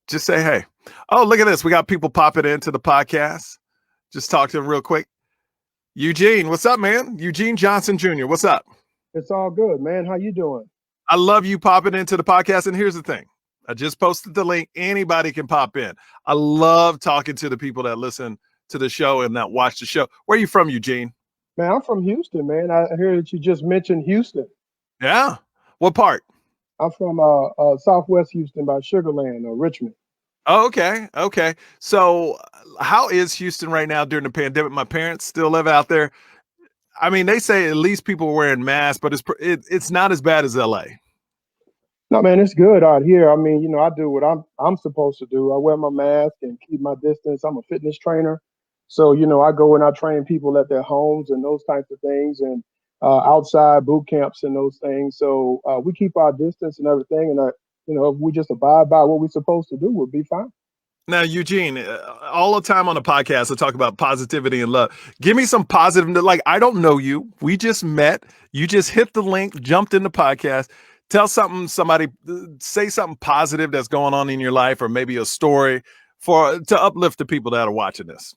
Just say hey. Oh, look at this. We got people popping into the podcast. Just talk to them real quick. Eugene, what's up, man? Eugene Johnson Jr., what's up? It's all good, man. How you doing? I love you popping into the podcast. And here's the thing. I just posted the link. Anybody can pop in. I love talking to the people that listen to the show and that watch the show. Where are you from, Eugene? Man, I'm from Houston, man. I hear that you just mentioned Houston. Yeah. What part? I'm from Southwest Houston by Sugarland or Richmond. Oh, okay. Okay. So how is Houston right now during the pandemic? My parents still live out there. I mean, they say at least people are wearing masks, but it's not as bad as LA. No, man, it's good out here. I mean, I do what I'm supposed to do. I wear my mask and keep my distance. I'm a fitness trainer. So, I go and I train people at their homes and those types of things and outside boot camps and those things. So we keep our distance and everything. And, if we just abide by what we're supposed to do, we'll be fine. Now, Eugene, all the time on the podcast, I talk about positivity and love. Give me some positive. Like, I don't know you. We just met. You just hit the link, jumped in the podcast. Tell say something positive that's going on in your life, or maybe a story to uplift the people that are watching this.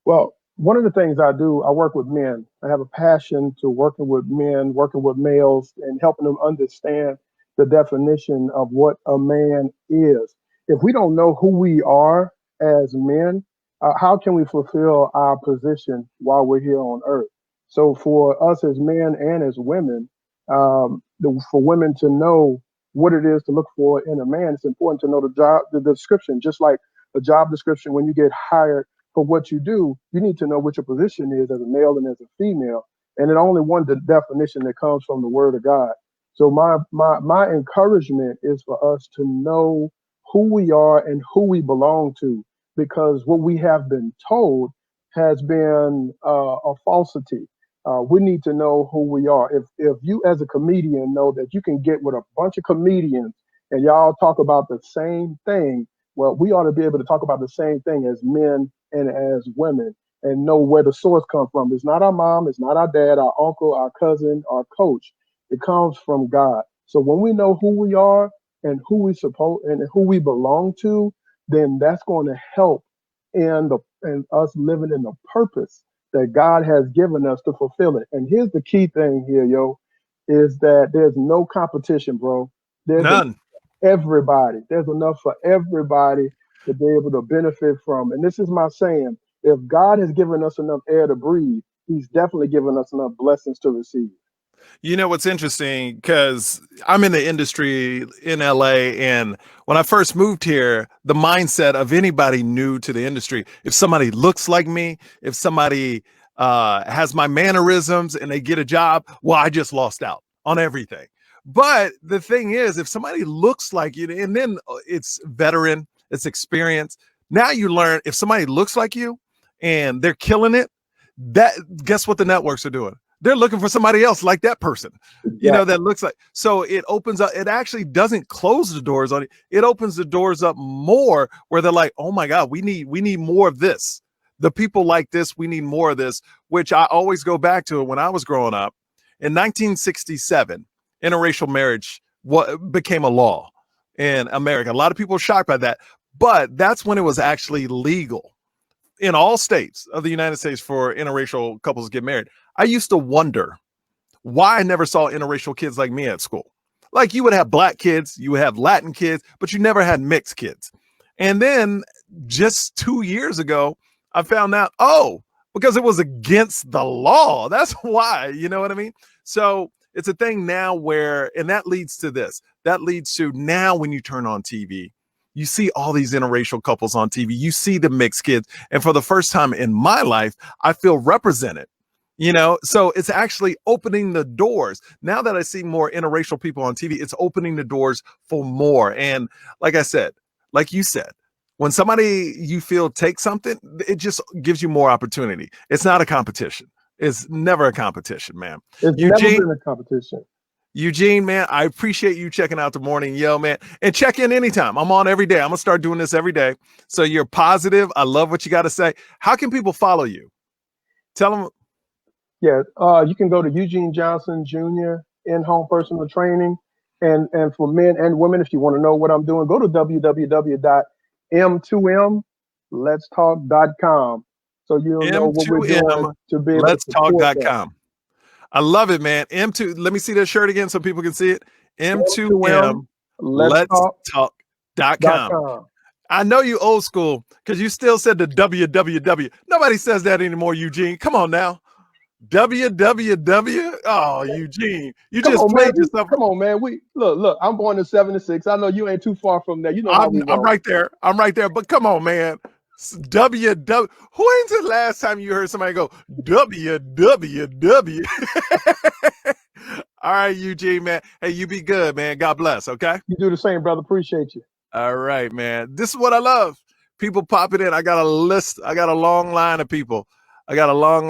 Well, one of the things I do, I work with men. I have a passion to working with men, working with males, and helping them understand the definition of what a man is. If we don't know who we are as men, how can we fulfill our position while we're here on earth? So for us as men and as women, for women to know what it is to look for in a man, it's important to know the description. Just like a job description, when you get hired for what you do, you need to know what your position is as a male and as a female. And it only one definition that comes from the Word of God. So my encouragement is for us to know who we are and who we belong to, because what we have been told has been a falsity. We need to know who we are. If you as a comedian know that you can get with a bunch of comedians and y'all talk about the same thing, well, we ought to be able to talk about the same thing as men and as women and know where the source comes from. It's not our mom, it's not our dad, our uncle, our cousin, our coach. It comes from God. So when we know who we are and who we belong to, then that's going to help in us living in the purpose that God has given us to fulfill it. And here's the key thing here, is that there's no competition, bro. There's None. Everybody. There's enough for everybody to be able to benefit from. And this is my saying: if God has given us enough air to breathe, He's definitely given us enough blessings to receive. You know what's interesting, because I'm in the industry in LA, and when I first moved here, the mindset of anybody new to the industry, if somebody looks like me, if somebody has my mannerisms and they get a job, well, I just lost out on everything. But the thing is, if somebody looks like you, and then it's veteran, it's experience, now you learn if somebody looks like you and they're killing it, that guess what the networks are doing? They're looking for somebody else like that person, that looks like. So it opens up. It actually doesn't close the doors on it. It opens the doors up more, where they're like, oh my God, we need more of this. The people like this, we need more of this, which I always go back to when I was growing up. In 1967, interracial marriage became a law in America. A lot of people are shocked by that, but that's when it was actually legal in all states of the United States for interracial couples to get married. I used to wonder why I never saw interracial kids like me at school. Like, you would have black kids, you would have Latin kids, but you never had mixed kids. And then just 2 years ago, I found out, because it was against the law. That's why, you know what I mean? So it's a thing now and that leads to this. That leads to now when you turn on TV, you see all these interracial couples on TV. You see the mixed kids. And for the first time in my life, I feel represented. So it's actually opening the doors. Now that I see more interracial people on TV, it's opening the doors for more. And like I said, like you said, when somebody you feel takes something, it just gives you more opportunity. It's not a competition. It's never a competition, man. It's never been a competition. Eugene, man, I appreciate you checking out the Morning Yo, man. And check in anytime. I'm on every day. I'm going to start doing this every day. So you're positive. I love what you got to say. How can people follow you? Tell them. Yeah, you can go to Eugene Johnson Jr. in-home personal training. And for men and women, if you want to know what I'm doing, go to www.eugene M2M Let's Talk.com. So you'll know what we're doing to be able to support that. M2M I love it, man. M2, let me see that shirt again so people can see it. M2M Let's Talk.com. I know you old school because you still said the www. Nobody says that anymore, Eugene. Come on now. www. Oh, Eugene, you just played yourself. Come on, man. We look. I'm born in '76. I know you ain't too far from there. You know how we roll. I'm right there. I'm right there. But come on, man. www. When's the last time you heard somebody go www? All right, Eugene, man. Hey, you be good, man. God bless. Okay. You do the same, brother. Appreciate you. All right, man. This is what I love. People popping in. I got a list. I got a long line of people. I got a long